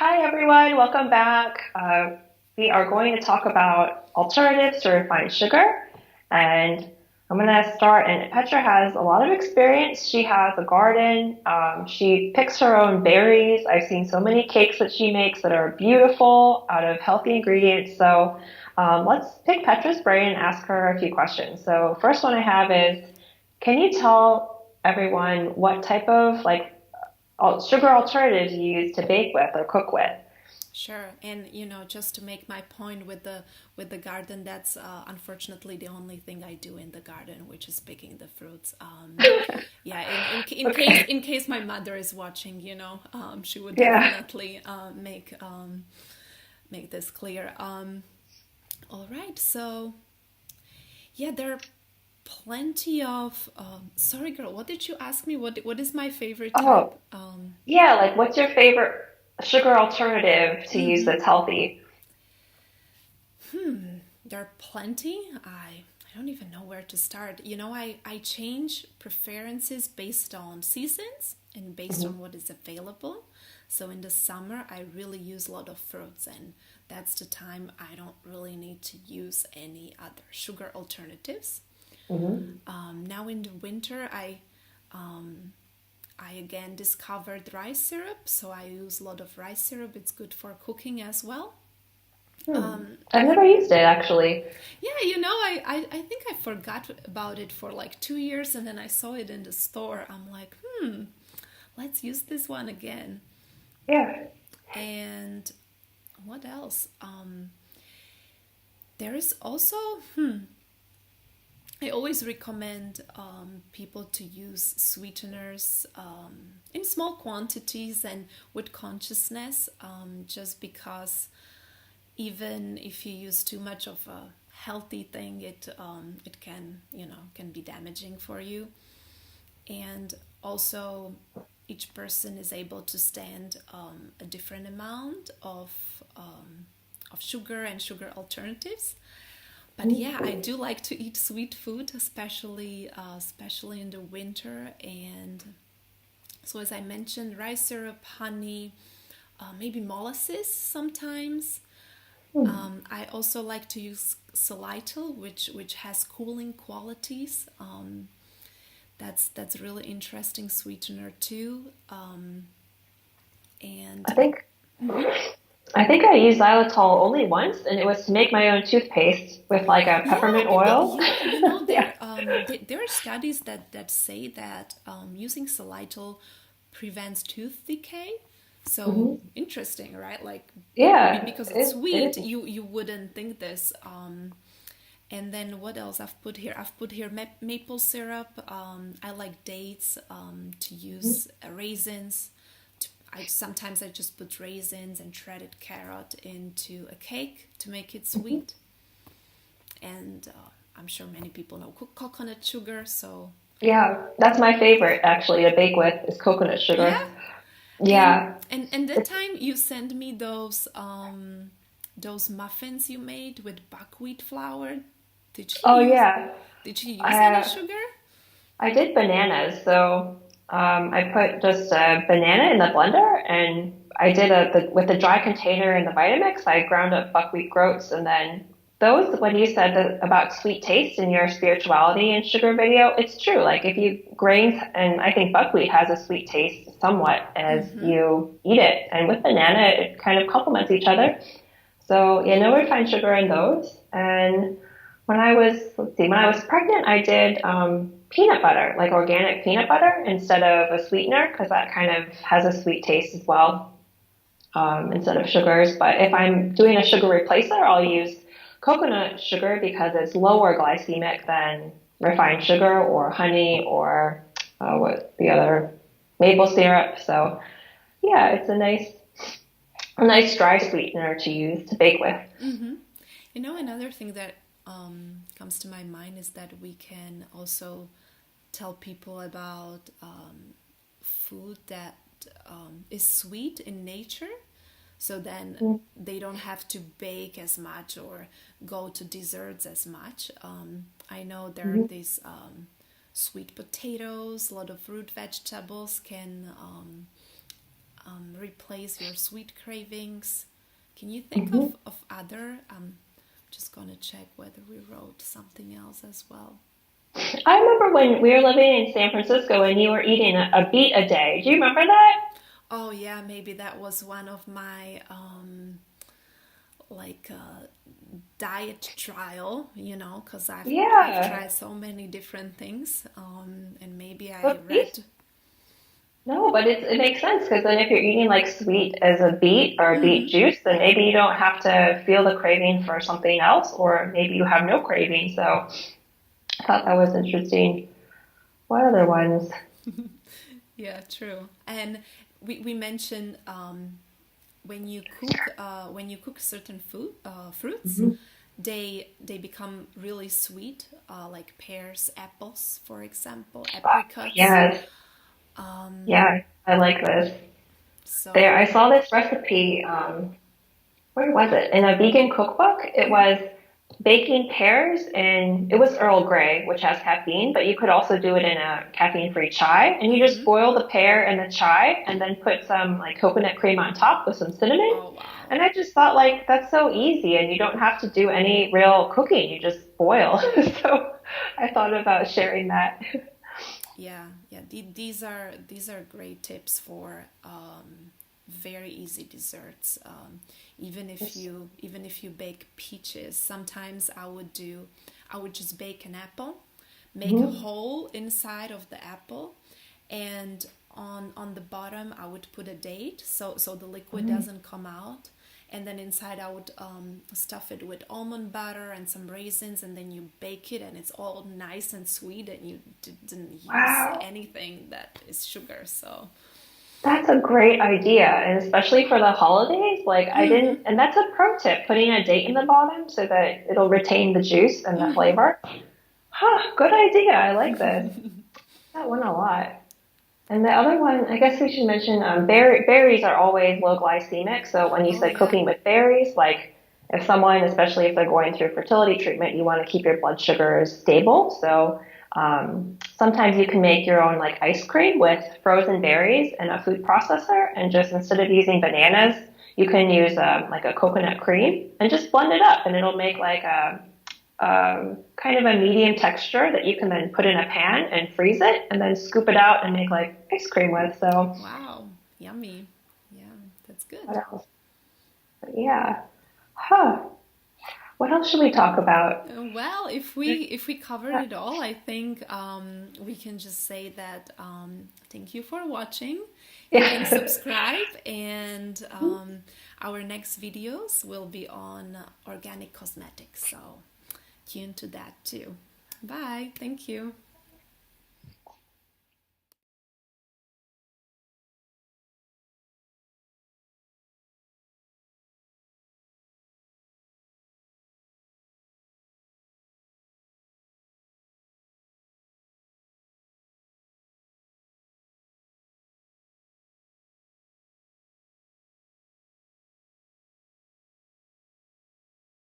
Hi, everyone. Welcome back. We are going to talk about alternatives to refined sugar. And I'm going to start. And Petra has a lot of experience. She has a garden. She picks her own berries. I've seen so many cakes that she makes that are beautiful out of healthy ingredients. So let's pick Petra's brain and ask her a few questions. So first one I have is, can you tell everyone what type of sugar alternatives you use to bake with or cook with? Sure, and just to make my point with the garden, that's unfortunately the only thing I do in the garden, which is picking the fruits. Yeah, Okay. in case my mother is watching, she would Yeah. definitely make this clear. All right, so yeah, there are plenty of. Sorry, girl, what did you ask me? What is my favorite type? Oh, yeah. Like, what's your favorite sugar alternative to use Mm-hmm. that's healthy? There are plenty. I don't even know where to start. I change preferences based on seasons and based Hmm. on what is available. So in the summer, I really use a lot of fruits, and that's the time I don't really need to use any other sugar alternatives. Hmm. Now in the winter, I again discovered rice syrup, so I use a lot of rice syrup. It's good for cooking as well. Hmm. I've And never used it actually. yeah, I think I forgot about it for like 2 years, and then I saw it in the store. I'm like, let's use this one again. Yeah. And what else? There is also, I always recommend people to use sweeteners in small quantities and with consciousness, just because even if you use too much of a healthy thing, it can can be damaging for you. And also, each person is able to stand a different amount of sugar and sugar alternatives. But yeah, I do like to eat sweet food, especially in the winter. And so, as I mentioned, rice syrup, honey, maybe molasses sometimes. Hmm. I also like to use xylitol, which has cooling qualities. That's really interesting sweetener too. And I think mhm. I think I used xylitol only once, and it was to make my own toothpaste with like a Yeah, peppermint oil. yeah, Yeah. there are studies that say that using xylitol prevents tooth decay. So Hmm. interesting, right? Like Yeah. because it's It sweet, is. you wouldn't think this. And then what else I've put here? I've put here maple syrup. I like dates to use raisins. I just put raisins and shredded carrot into a cake to make it Mhm. sweet. And I'm sure many people know coconut sugar. So Yeah, that's my favorite actually to bake with is coconut yeah, sugar. and Yeah. and that It's, time you sent me those muffins you made with buckwheat flour. Did you oh use yeah. did you use any I sugar? I did bananas. So I put just a banana in the blender and I did with the dry container in the Vitamix, I ground up buckwheat groats and then those, when you said that about sweet taste in your spirituality and sugar video, it's true. Like if you grains, and I think buckwheat has a sweet taste somewhat as Mm-hmm. you eat it. And with banana, it kind of complements each other. So yeah, no refined sugar in those. And let's see, when I was pregnant, I did peanut butter, like organic peanut butter instead of a sweetener, because that kind of has a sweet taste as well, instead of sugars. But if I'm doing a sugar replacer, I'll use coconut sugar because it's lower glycemic than refined sugar or honey or what the other maple syrup. So yeah, it's a nice dry sweetener to use to bake with. Mm-hmm. Another thing that comes to my mind is that we can also tell people about food that is sweet in nature. So then they don't have to bake as much or go to desserts as much. I know there are Mm-hmm. these sweet potatoes, a lot of root vegetables can replace your sweet cravings. Can you think of other? Just gonna check whether we wrote something else as well. I remember when we were living in San Francisco and you were eating a beet a day. Do you remember that? Oh yeah, maybe that was one of my like diet trial, because I've Yeah. tried so many different things, and maybe I But beets, read. no, but it makes sense because then if you're eating like sweet as a beet or a beet Mhm. juice, then maybe you don't have to feel the craving for something else, or maybe you have no craving. So I thought that was interesting. What other ones? Yeah, true. And we mentioned when you cook certain fruits, Mhm. they become really sweet, like pears, apples, for example, Oh, apricots. yes. Yeah, I like this. There, So I saw this recipe. Where was it? In a vegan cookbook. It was baking pears and it was Earl Grey, which has caffeine, but you could also do it in a caffeine-free chai. And you just mhm. boil the pear and the chai and then put some like coconut cream on top with some cinnamon. Oh wow. And I just thought like that's so easy and you don't have to do any real cooking. You just boil. So I thought about sharing that. Yeah, yeah. These are great tips for very easy desserts. Even if you bake peaches, sometimes I would just bake an apple, make a Mhm. hole inside of the apple, and on the bottom I would put a date so the liquid doesn't come out, and then inside I would stuff it with almond butter and some raisins, and then you bake it and it's all nice and sweet, and you didn't use Wow. anything that is sugar. So That's a great idea, and especially for the holidays, like I mm-hmm, didn't, and that's a pro tip, putting a date in the bottom so that it'll retain the juice and the mm-hmm. flavor. Huh, good idea. I like this. That one a lot. And the other one, I guess we should mention, berries are always low glycemic. So when you Oh say yeah. cooking with berries, like if someone, especially if they're going through fertility treatment, you want to keep your blood sugars stable. So sometimes you can make your own like ice cream with frozen berries in a food processor, and just instead of using bananas, you can use like a coconut cream and just blend it up, and it'll make like a kind of a medium texture that you can then put in a pan and freeze it and then scoop it out and make like ice cream with. So Wow, yummy. Yeah, that's what good. else? But yeah. Huh. What else should we talk about? Well, if we covered it all, I think we can just say that thank you for watching. You can Yeah. subscribe, and our next videos will be on organic cosmetics. So tune to that too. Bye. Thank you.